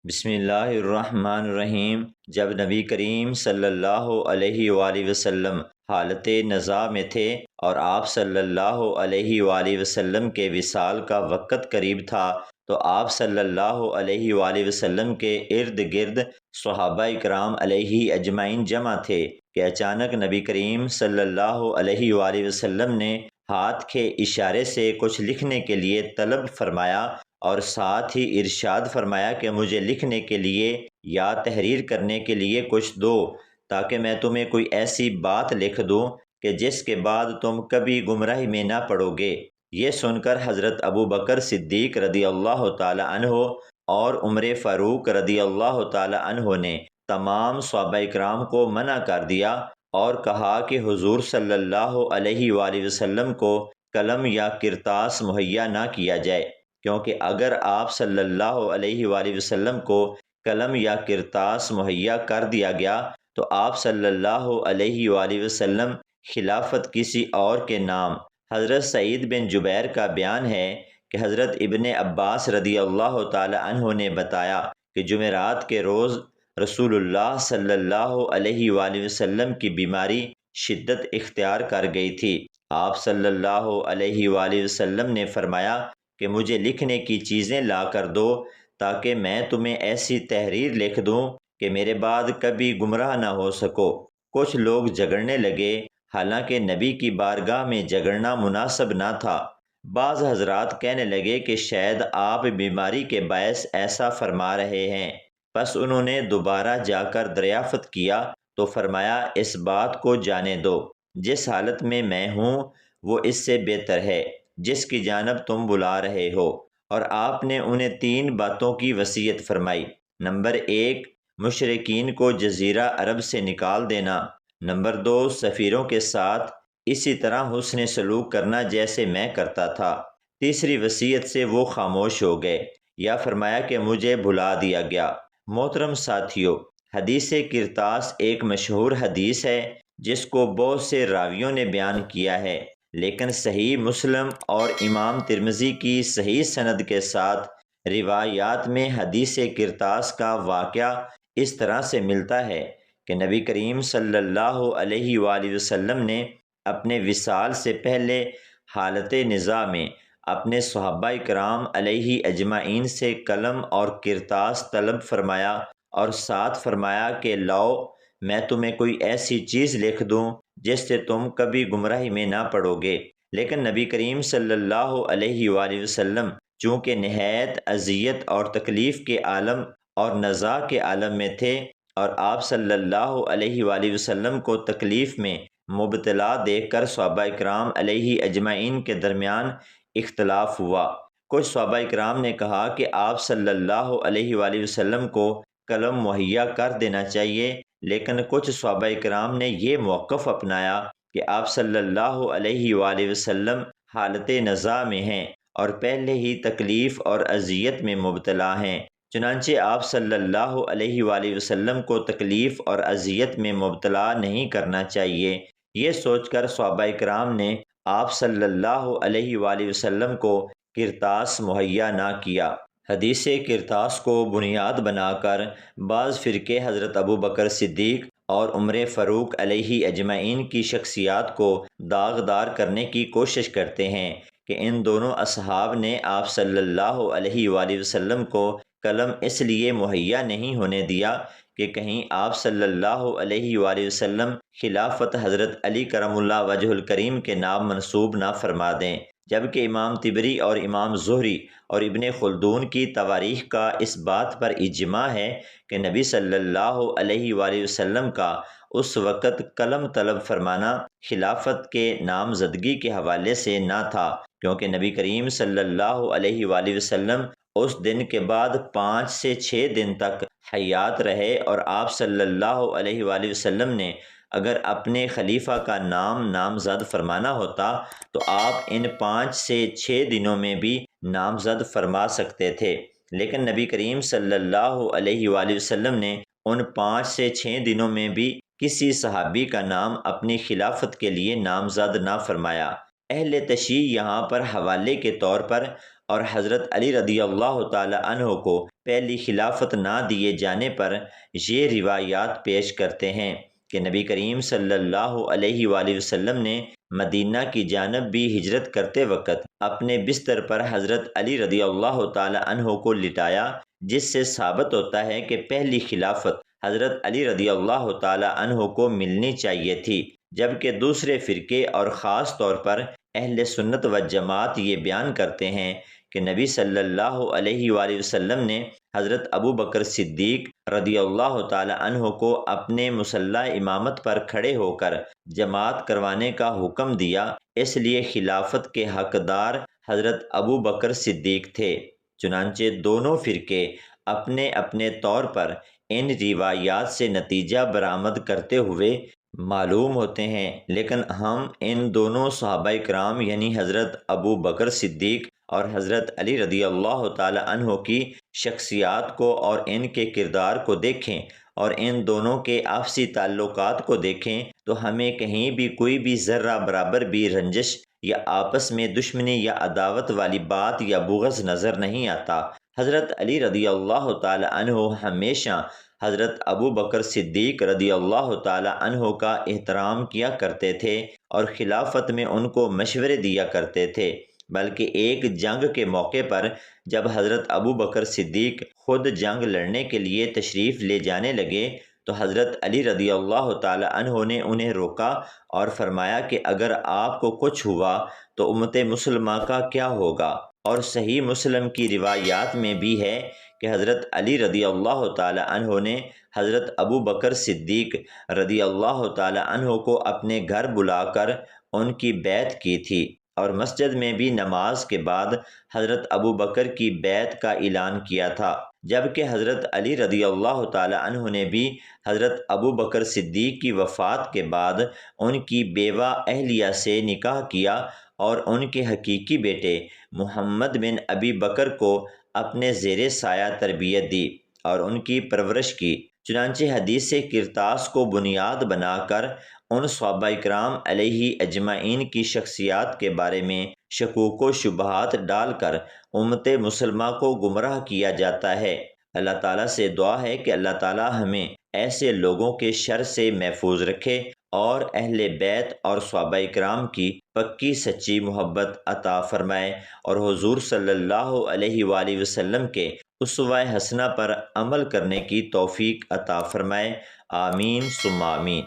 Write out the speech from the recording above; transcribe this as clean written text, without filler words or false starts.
بسم اللہ الرحمن الرحیم۔ جب نبی کریم صلی اللہ علیہ وآلہ وسلم حالت نزاع میں تھے اور آپ صلی اللہ علیہ وآلہ وسلم کے وصال کا وقت قریب تھا تو آپ صلی اللہ علیہ وآلہ وسلم کے ارد گرد صحابہ کرام علیہ اجمعین جمع تھے کہ اچانک نبی کریم صلی اللہ علیہ وآلہ وسلم نے ہاتھ کے اشارے سے کچھ لکھنے کے لیے طلب فرمایا اور ساتھ ہی ارشاد فرمایا کہ مجھے لکھنے کے لیے یا تحریر کرنے کے لیے کچھ دو تاکہ میں تمہیں کوئی ایسی بات لکھ دوں کہ جس کے بعد تم کبھی گمراہی میں نہ پڑو گے۔ یہ سن کر حضرت ابو بکر صدیق رضی اللہ تعالی عنہ اور عمر فاروق رضی اللہ تعالی عنہ نے تمام صحابہ کرام کو منع کر دیا اور کہا کہ حضور صلی اللہ علیہ وآلہ وسلم کو قلم یا کرتاس مہیا نہ کیا جائے، کیونکہ اگر آپ صلی اللہ علیہ وآلہ وسلم کو قلم یا کرتاس مہیا کر دیا گیا تو آپ صلی اللہ علیہ وآلہ وسلم خلافت کسی اور کے نام۔ حضرت سعید بن جبیر کا بیان ہے کہ حضرت ابن عباس رضی اللہ تعالی عنہ نے بتایا کہ جمعرات کے روز رسول اللہ صلی اللہ علیہ وآلہ وسلم کی بیماری شدت اختیار کر گئی تھی۔ آپ صلی اللہ علیہ وآلہ وسلم نے فرمایا کہ مجھے لکھنے کی چیزیں لا کر دو تاکہ میں تمہیں ایسی تحریر لکھ دوں کہ میرے بعد کبھی گمراہ نہ ہو سکو۔ کچھ لوگ جھگڑنے لگے، حالانکہ نبی کی بارگاہ میں جھگڑنا مناسب نہ تھا۔ بعض حضرات کہنے لگے کہ شاید آپ بیماری کے باعث ایسا فرما رہے ہیں، پس انہوں نے دوبارہ جا کر دریافت کیا تو فرمایا اس بات کو جانے دو، جس حالت میں ہوں وہ اس سے بہتر ہے جس کی جانب تم بلا رہے ہو۔ اور آپ نے انہیں 3 باتوں کی وصیت فرمائی۔ نمبر 1، مشرکین کو جزیرہ عرب سے نکال دینا۔ نمبر 2، سفیروں کے ساتھ اسی طرح حسن سلوک کرنا جیسے میں کرتا تھا۔ تیسری وصیت سے وہ خاموش ہو گئے یا فرمایا کہ مجھے بھلا دیا گیا۔ محترم ساتھیو، حدیث کرتاس ایک مشہور حدیث ہے جس کو بہت سے راویوں نے بیان کیا ہے، لیکن صحیح مسلم اور امام ترمذی کی صحیح سند کے ساتھ روایات میں حدیث کرتاس کا واقعہ اس طرح سے ملتا ہے کہ نبی کریم صلی اللہ علیہ وآلہ وسلم نے اپنے وصال سے پہلے حالت نزاع میں اپنے صحابہ کرام علیہ اجمعین سے قلم اور کرتاس طلب فرمایا اور ساتھ فرمایا کہ لاؤ میں تمہیں کوئی ایسی چیز لکھ دوں جس سے تم کبھی گمراہی میں نہ پڑو گے۔ لیکن نبی کریم صلی اللہ علیہ وآلہ وسلم چونکہ نہایت اذیت اور تکلیف کے عالم اور نزاع کے عالم میں تھے اور آپ صلی اللہ علیہ وآلہ وسلم کو تکلیف میں مبتلا دیکھ کر صحابہ کرام علیہ اجمعین کے درمیان اختلاف ہوا۔ کچھ صحابہ کرام نے کہا کہ آپ صلی اللہ علیہ وآلہ وسلم کو قلم مہیا کر دینا چاہیے، لیکن کچھ صحابہ کرام نے یہ موقف اپنایا کہ آپ صلی اللہ علیہ وآلہ وسلم حالت نزاع میں ہیں اور پہلے ہی تکلیف اور اذیت میں مبتلا ہیں، چنانچہ آپ صلی اللہ علیہ وآلہ وسلم کو تکلیف اور اذیت میں مبتلا نہیں کرنا چاہیے۔ یہ سوچ کر صحابہ کرام نے آپ صلی اللہ علیہ وآلہ وسلم کو کرتاس مہیا نہ کیا۔ حدیث کرتاس کو بنیاد بنا کر بعض فرقے حضرت ابو بکر صدیق اور عمر فاروق علیہ اجمعین کی شخصیات کو داغدار کرنے کی کوشش کرتے ہیں کہ ان دونوں اصحاب نے آپ صلی اللہ علیہ وآلہ وسلم کو قلم اس لیے مہیا نہیں ہونے دیا کہ کہیں آپ صلی اللہ علیہ وآلہ وسلم خلافت حضرت علی کرم اللہ وجہ الکریم کے نام منسوب نہ فرما دیں، جبکہ امام طبری اور امام زہری اور ابن خلدون کی تواریخ کا اس بات پر اجماع ہے کہ نبی صلی اللہ علیہ وآلہ وسلم کا اس وقت قلم طلب فرمانا خلافت کے نامزدگی کے حوالے سے نہ تھا، کیونکہ نبی کریم صلی اللہ علیہ وآلہ وسلم اس دن کے بعد 5 سے 6 دن تک حیات رہے اور آپ صلی اللہ علیہ وآلہ وسلم نے اگر اپنے خلیفہ کا نام نامزد فرمانا ہوتا تو آپ ان 5 سے 6 دنوں میں بھی نامزد فرما سکتے تھے، لیکن نبی کریم صلی اللہ علیہ وآلہ وسلم نے ان 5 سے 6 دنوں میں بھی کسی صحابی کا نام اپنی خلافت کے لیے نامزد نہ فرمایا۔ اہل تشیع یہاں پر حوالے کے طور پر اور حضرت علی رضی اللہ تعالی عنہ کو پہلی خلافت نہ دیے جانے پر یہ روایات پیش کرتے ہیں کہ نبی کریم صلی اللہ علیہ وآلہ وسلم نے مدینہ کی جانب بھی ہجرت کرتے وقت اپنے بستر پر حضرت علی رضی اللہ تعالی عنہ کو لٹایا، جس سے ثابت ہوتا ہے کہ پہلی خلافت حضرت علی رضی اللہ تعالی عنہ کو ملنی چاہیے تھی، جبکہ دوسرے فرقے اور خاص طور پر اہل سنت و جماعت یہ بیان کرتے ہیں کہ نبی صلی اللہ علیہ وآلہ وسلم نے حضرت ابو بکر صدیق رضی اللہ تعالی عنہ کو اپنے مصلی امامت پر کھڑے ہو کر جماعت کروانے کا حکم دیا، اس لیے خلافت کے حقدار حضرت ابو بکر صدیق تھے۔ چنانچہ دونوں فرقے اپنے اپنے طور پر ان روایات سے نتیجہ برآمد کرتے ہوئے معلوم ہوتے ہیں، لیکن ہم ان دونوں صحابہ کرام یعنی حضرت ابو بکر صدیق اور حضرت علی رضی اللہ تعالی عنہ کی شخصیات کو اور ان کے کردار کو دیکھیں اور ان دونوں کے آپسی تعلقات کو دیکھیں تو ہمیں کہیں بھی کوئی بھی ذرہ برابر بھی رنجش یا آپس میں دشمنی یا عداوت والی بات یا بغض نظر نہیں آتا۔ حضرت علی رضی اللہ تعالی عنہ ہمیشہ حضرت ابو بکر صدیق رضی اللہ تعالی عنہ کا احترام کیا کرتے تھے اور خلافت میں ان کو مشورے دیا کرتے تھے، بلکہ ایک جنگ کے موقع پر جب حضرت ابو بکر صدیق خود جنگ لڑنے کے لیے تشریف لے جانے لگے تو حضرت علی رضی اللہ تعالی عنہ نے انہیں روکا اور فرمایا کہ اگر آپ کو کچھ ہوا تو امت مسلمہ کا کیا ہوگا؟ اور صحیح مسلم کی روایات میں بھی ہے کہ حضرت علی رضی اللہ تعالی عنہ نے حضرت ابو بکر صدیق رضی اللہ تعالی عنہ کو اپنے گھر بلا کر ان کی بیعت کی تھی، اور مسجد میں بھی نماز کے بعد حضرت ابو بکر کی بیعت کا اعلان کیا تھا، جبکہ حضرت علی رضی اللہ تعالی عنہ نے بھی حضرت ابو بکر صدیق کی وفات کے بعد ان کی بیوہ اہلیہ سے نکاح کیا اور ان کے حقیقی بیٹے محمد بن ابی بکر کو اپنے زیر سایہ تربیت دی اور ان کی پرورش کی۔ چنانچہ حدیث کرتاس کو بنیاد بنا کر ان صحابہ کرام علیہ اجمعین کی شخصیات کے بارے میں شکوک و شبہات ڈال کر امت مسلمہ کو گمراہ کیا جاتا ہے۔ اللہ تعالیٰ سے دعا ہے کہ اللہ تعالیٰ ہمیں ایسے لوگوں کے شر سے محفوظ رکھے اور اہل بیت اور صحابہ کرام کی پکی سچی محبت عطا فرمائے اور حضور صلی اللہ علیہ وآلہ وسلم کے اسوہ حسنہ پر عمل کرنے کی توفیق عطا فرمائے۔ آمین ثم آمین۔